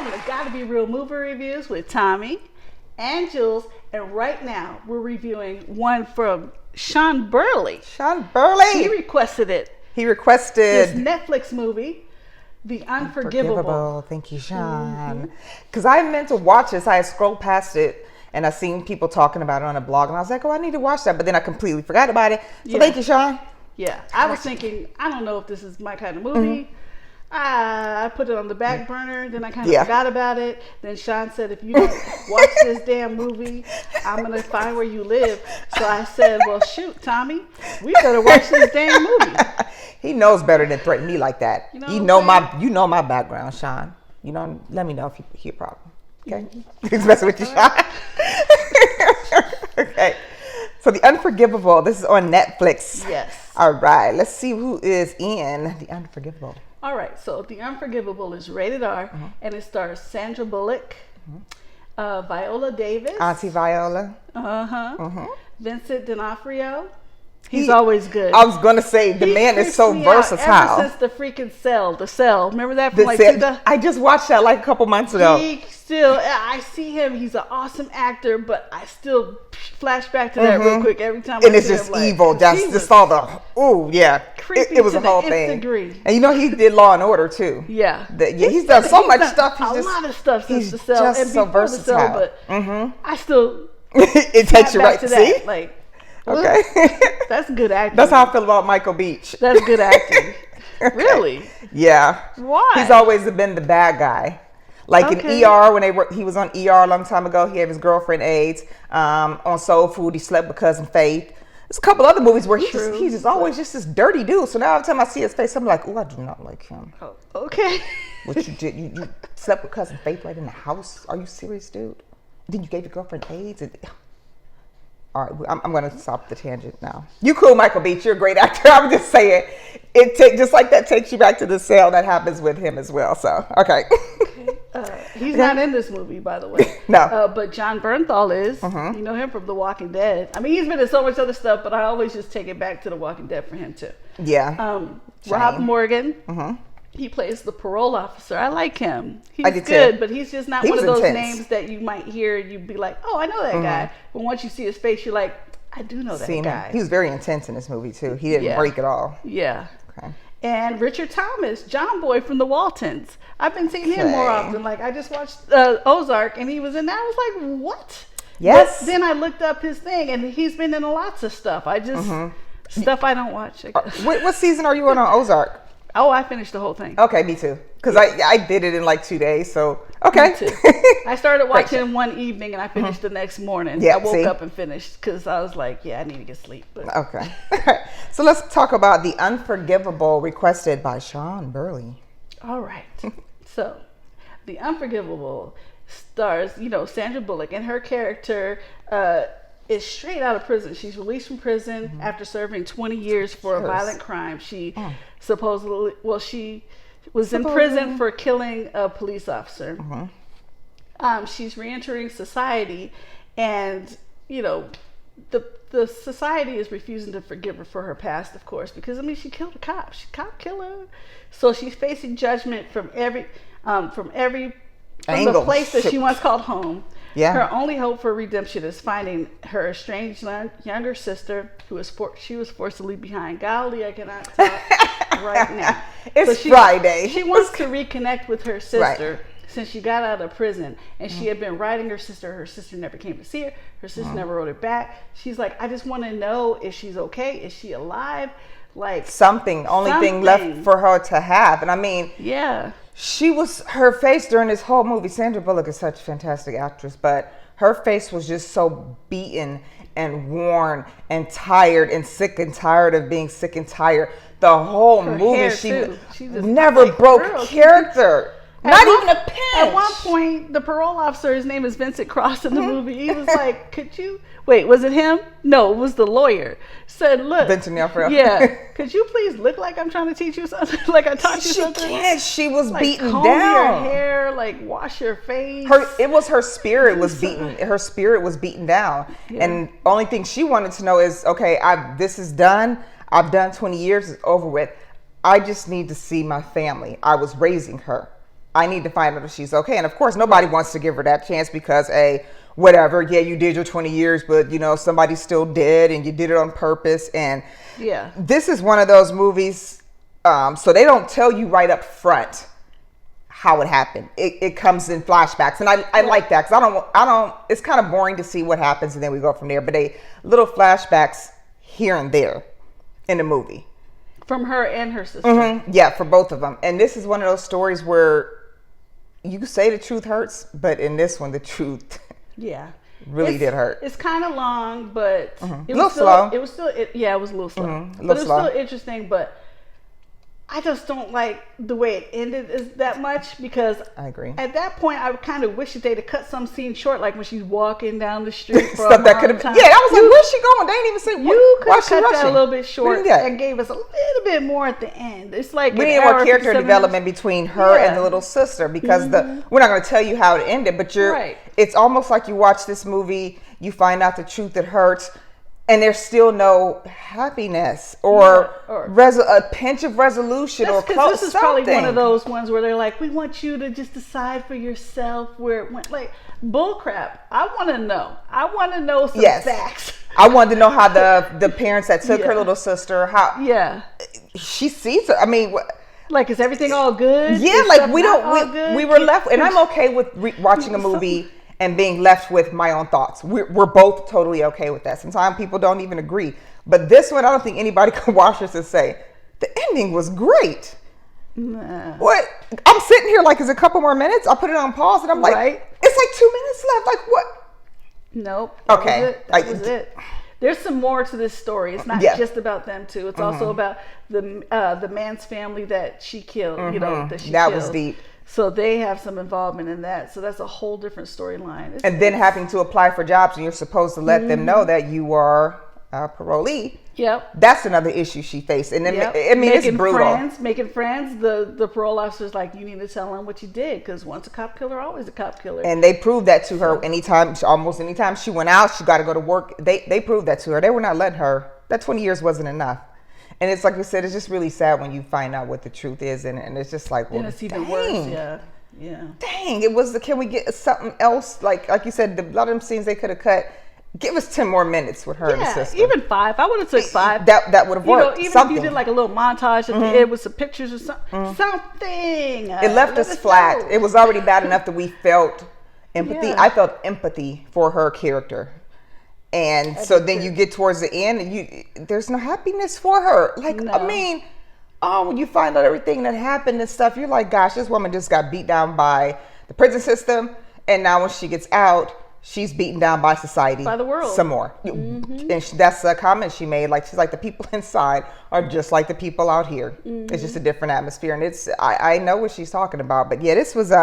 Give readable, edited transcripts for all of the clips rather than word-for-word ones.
welcome to GottaBeReel movie reviews with Thommi and Jules. And right now we're reviewing one from Sean Burley. Sean Burley. He requested it. He requested this Netflix movie, The Unforgivable. Thank you, Sean. Because I meant to watch this. I had scrolled past it and I seen people talking about it on a blog, and I was like, oh, I need to watch that. But then I completely forgot about it. So thank you, Sean. Yeah, I was thinking, I don't know if this is my kind of movie. I put it on the back burner, then I kind of forgot about it. Then Sean said, if you don't watch this damn movie, I'm going to find where you live. So I said, well, shoot, Thommi, we better watch this damn movie. He knows better than threaten me like that. You know my background, Sean. You know, let me know if you hear a problem. Okay? He's messing with you, Sean. Okay. So The Unforgivable, this is on Netflix. Yes. All right. Let's see who is in The Unforgivable. All right. So The Unforgivable is rated R, and it stars Sandra Bullock, Viola Davis. Auntie Viola. Vincent D'Onofrio. He's always good. I was going to say, the man is so versatile. Ever since the freaking The Cell. Remember that from I just watched that like a couple months ago. I see him. He's an awesome actor, but I still flash back to that real quick every time. And it's just evil. Just all the, creepy. It was a whole thing. Degree. And you know, he did Law and Order too. Yeah. He's done so much stuff. A lot of stuff since The Cell. Just so versatile. But I still. It takes you right to see. Like. Okay. That's good acting. That's how I feel about Michael Beach. That's good acting. Really? Yeah. Why? He's always been the bad guy. Like in ER, when he was on ER a long time ago, he had his girlfriend AIDS. On Soul Food, he slept with Cousin Faith. There's a couple other movies where he's just always just this dirty dude. So now every time I see his face, I'm like, oh, I do not like him. Oh, okay. What you did? You slept with Cousin Faith right in the house? Are you serious, dude? Then you gave your girlfriend AIDS? All right, I'm going to stop the tangent now. You cool, Michael Beach. You're a great actor. I'm just saying, just like that takes you back to The Cell. That happens with him as well. So, okay. He's not in this movie, by the way. No. But John Bernthal is. You know him from The Walking Dead. I mean, he's been in so much other stuff, but I always just take it back to The Walking Dead for him, too. Yeah. Rob Morgan. He plays the parole officer. I like him. He's good, too. But he's just not one of those names that you might hear. You'd be like, oh, I know that guy. But once you see his face, you're like, I do know that guy. He was very intense in this movie, too. He didn't break at all. Yeah. Okay. And Richard Thomas, John Boy from the Waltons. I've been seeing him more often. Like, I just watched Ozark, and he was in that. I was like, what? Yes. But then I looked up his thing, and he's been in lots of stuff. I just, stuff I don't watch. I guess. What season are you on Ozark? Oh, I finished the whole thing. Okay, me too. Because I did it in like 2 days, so okay. Me too. I started watching in one evening and I finished the next morning. I woke up and finished because I was like, I need to get sleep. But. Okay. So let's talk about The Unforgivable, requested by Sean Burley. All right. So, The Unforgivable stars, Sandra Bullock, and her character is straight out of prison. She's released from prison after serving 20 years for a violent crime. She supposedly, she was in prison for killing a police officer. She's reentering society, and the society is refusing to forgive her for her past, of course, because she killed a cop. She's a cop killer, so she's facing judgment from the place that she once called home. Yeah. Her only hope for redemption is finding her estranged younger sister, she was forcibly behind. Golly, I cannot talk right now. It's Friday. She wants to reconnect with her sister since she got out of prison, and she had been writing her sister. Her sister never came to see her. Her sister never wrote her back. She's like, I just want to know if she's okay. Is she alive? Like something. Only thing left for her to have. And I mean, her face during this whole movie, Sandra Bullock is such a fantastic actress, but her face was just so beaten and worn and tired and sick and tired of being sick and tired. The whole movie, she never broke character. Not even a pinch. At one point, the parole officer, his name is Vincent Cross in the movie, he was like, wait, was it him? No, it was the lawyer. Said, look. Vincent D'Onofrio. Yeah. Could you please look like I'm trying to teach you something? Like I taught you something? She can't. She was beaten comb down. Your hair, wash your face. Her spirit was beaten. Her spirit was beaten down. Yeah. And only thing she wanted to know is, okay, this is done. I've done 20 years. It's over with. I just need to see my family. I was raising her. I need to find out if she's okay. And of course, nobody wants to give her that chance because, whatever, yeah, you did your 20 years, but somebody's still dead and you did it on purpose. And this is one of those movies, so they don't tell you right up front how it happened. It comes in flashbacks, and I like that because I don't. It's kind of boring to see what happens and then we go from there. But little flashbacks here and there in the movie from her and her sister. Mm-hmm. Yeah, for both of them. And this is one of those stories where you can say the truth hurts, but in this one, the truth really did hurt. It's kind of long, but it was slow. It was still it was a little slow, but it was still interesting. But I just don't like the way it ended that much because I agree. At that point, I kind of wish that they'd have cut some scene short, like when she's walking down the street. For Stuff that could have been. Yeah, I was like, where's she going? They didn't even say. You could have cut that a little bit short and gave us a little bit more at the end. It's like we need more character development between her and the little sister because we're not going to tell you how it ended, but it's almost like you watch this movie, you find out the truth that hurts. And there's still no happiness or a pinch of resolution or close. This is probably one of those ones where they're like, we want you to just decide for yourself where it went. Like, bull crap. I want to know. I want to know some facts. I wanted to know how the parents that took her little sister, how she sees her. I mean, like, is everything all good? Yeah, like we were left, and I'm okay with watching a movie and being left with my own thoughts. We're both totally okay with that. Sometimes people don't even agree. But this one, I don't think anybody can watch this and say, the ending was great. Nah. What? I'm sitting here like, is a couple more minutes? I'll put it on pause and I'm like, it's like 2 minutes left. Like, what? Nope. Okay. That was it. There's some more to this story. It's not just about them two. It's also about the man's family that she killed. That was deep. So they have some involvement in that. So that's a whole different storyline. And then having to apply for jobs and you're supposed to let them know that you are a parolee. Yep. That's another issue she faced. And then, it's brutal. Making friends. The parole officer's like, you need to tell them what you did because once a cop killer, always a cop killer. And they proved that to her almost anytime she went out, she got to go to work. They proved that to her. They were not letting her. That 20 years wasn't enough. And it's like you said, it's just really sad when you find out what the truth is, and it's just like, well, it's even worse. Yeah. Dang, it was. Can we get something else? Like you said, a lot of them scenes they could have cut. Give us 10 more minutes with her and the sister. Even 5. I would have took 5. That would have worked. Even if you did like a little montage at the end with some pictures or something. Something. It left us flat. It was already bad enough that we felt empathy. I felt empathy for her character. And so then you get towards the end and there's no happiness for her. Like, no. I mean, when you find out everything that happened and stuff, you're like, gosh, this woman just got beat down by the prison system. And now when she gets out, she's beaten down by society. By the world. Some more. Mm-hmm. And that's a comment she made. Like, she's like, the people inside are just like the people out here. Mm-hmm. It's just a different atmosphere. And I know what she's talking about. But yeah, this was,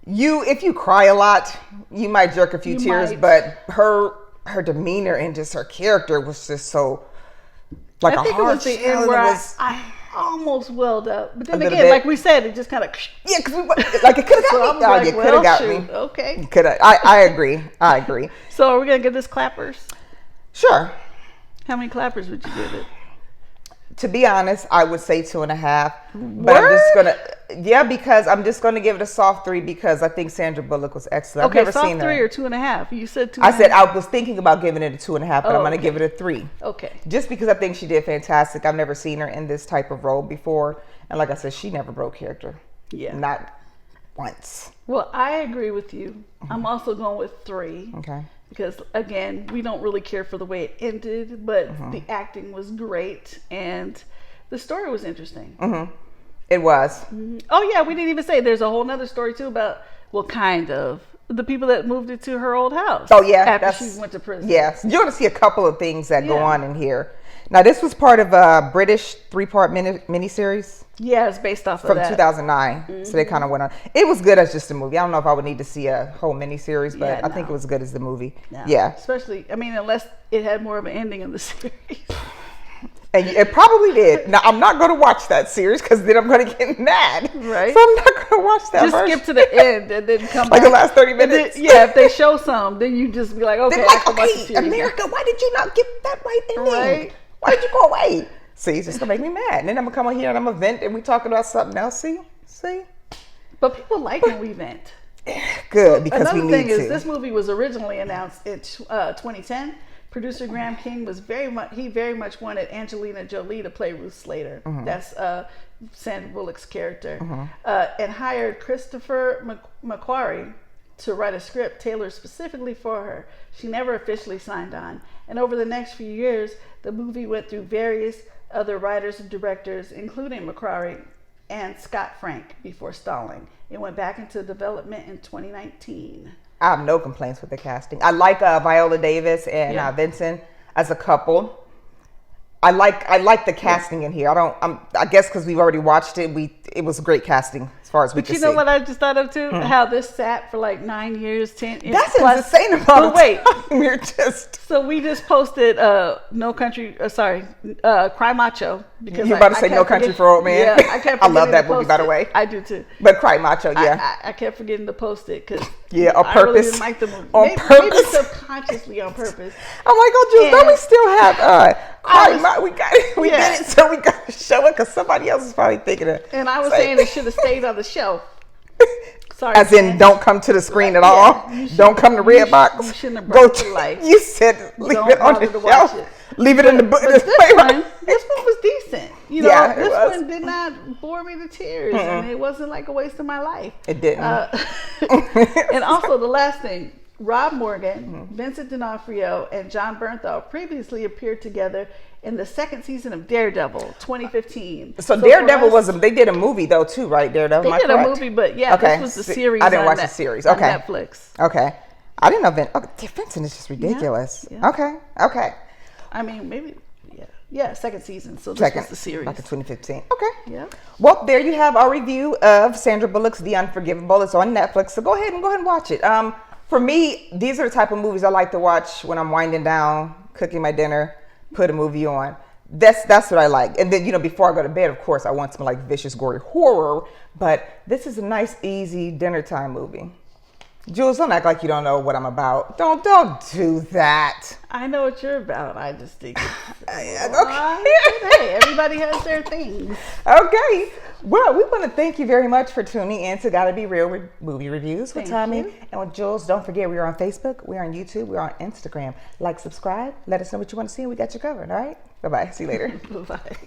if you cry a lot, you might jerk a few tears, but her demeanor and just her character was just so like I think it was the end where I almost welled up, but then again, like we said, it just kind of because it could have got me. You could have got me. Okay, could have. I agree. So are we gonna give this clappers? Sure. How many clappers would you give it? To be honest, I would say 2.5. But I'm just gonna, because I'm just gonna give it a soft 3 because I think Sandra Bullock was excellent. Okay, I've never soft seen 3 her. or 2.5. You said 2. I said I was thinking about giving it a 2.5, but I'm gonna give it a 3. Okay. Just because I think she did fantastic. I've never seen her in this type of role before, and like I said, she never broke character. Yeah. Not once. Well, I agree with you. I'm also going with 3. Okay. Because again, we don't really care for the way it ended, but the acting was great and the story was interesting. It was. Oh yeah, we didn't even say there's a whole nother story too about kind of the people that moved into her old house. Oh yeah, after she went to prison. Yes, you're going to see a couple of things that go on in here. Now this was part of a British 3-part miniseries. Yeah, it's based off from 2009. So they kind of went on. It was good as just a movie. I don't know if I would need to see a whole miniseries, but I think it was good as the movie. No. Yeah, especially unless it had more of an ending in the series. And it probably did. Now, I'm not going to watch that series because then I'm going to get mad. Right. So I'm not going to watch that. Just skip to the end and then come like back. The last 30 minutes. If they show some, then you just be like, okay, I can watch the series. America, why did you not get that right ending? Right. Why did you go away? See, it's just going to make me mad. And then I'm going to come on here and I'm going to vent and we talking about something else. See? But people like when we vent. Good, because we need to. Another thing is, this movie was originally announced in 2010. Producer Graham King was very much wanted Angelina Jolie to play Ruth Slater. That's Sandra Bullock's character, and hired Christopher McQuarrie to write a script tailored specifically for her. She never officially signed on. And over the next few years, the movie went through various other writers and directors, including McQuarrie and Scott Frank, before stalling. It went back into development in 2019. I have no complaints with the casting. I like Viola Davis and Vincent as a couple. I like the casting in here. I guess because we've already watched it, it was great casting as far as we could see. But you know what I just thought of too? How this sat for like 9 years, 10 years. That's an insane amount of wait. We're just... So we just posted Cry Macho. Because You're about to say No Country for Old Men? Yeah, I kept I love that movie, by the way. I do too. But Cry Macho, yeah. I kept forgetting to post it because on purpose. I really didn't like the movie. On purpose. Maybe subconsciously on purpose. I'm like, oh, Jules, don't we still have Cry Macho? We did it, so we got to show it because somebody else is probably thinking of. And I was saying it should have stayed on the shelf. Sorry, as in, don't come to the screen at all. Don't come to Redbox. You shouldn't have brought it to life. You said leave it on the shelf. Leave it in the book. This one was decent. You know, this one did not bore me to tears, and it wasn't like a waste of my life. It didn't. And also, the last thing, Rob Morgan, Vincent D'Onofrio, and John Bernthal previously appeared together in the second season of Daredevil, 2015. So Daredevil they did a movie though too, right? Daredevil. They did a movie, but this was the series. I didn't watch the series. Okay. On Netflix. Okay. I didn't know Vincent is just ridiculous. Yeah. Okay. I mean, maybe, second season. So this was the series. Like in 2015. Okay. Yeah. Well, there you have our review of Sandra Bullock's The Unforgivable. It's on Netflix, so go ahead and watch it. For me, these are the type of movies I like to watch when I'm winding down, cooking my dinner, put a movie on. That's what I like. And then, before I go to bed, of course, I want some like vicious, gory horror. But this is a nice, easy dinner time movie. Jules, don't act like you don't know what I'm about. Don't do that. I know what you're about. I just think okay. Hey, everybody has their things. Okay. Well, we want to thank you very much for tuning in to GottaBeReel movie reviews with Thommi and with Jules. Don't forget, we are on Facebook, we are on YouTube, we are on Instagram. Like, subscribe, let us know what you want to see, and we got you covered. All right. Bye-bye. See you later. Bye-bye.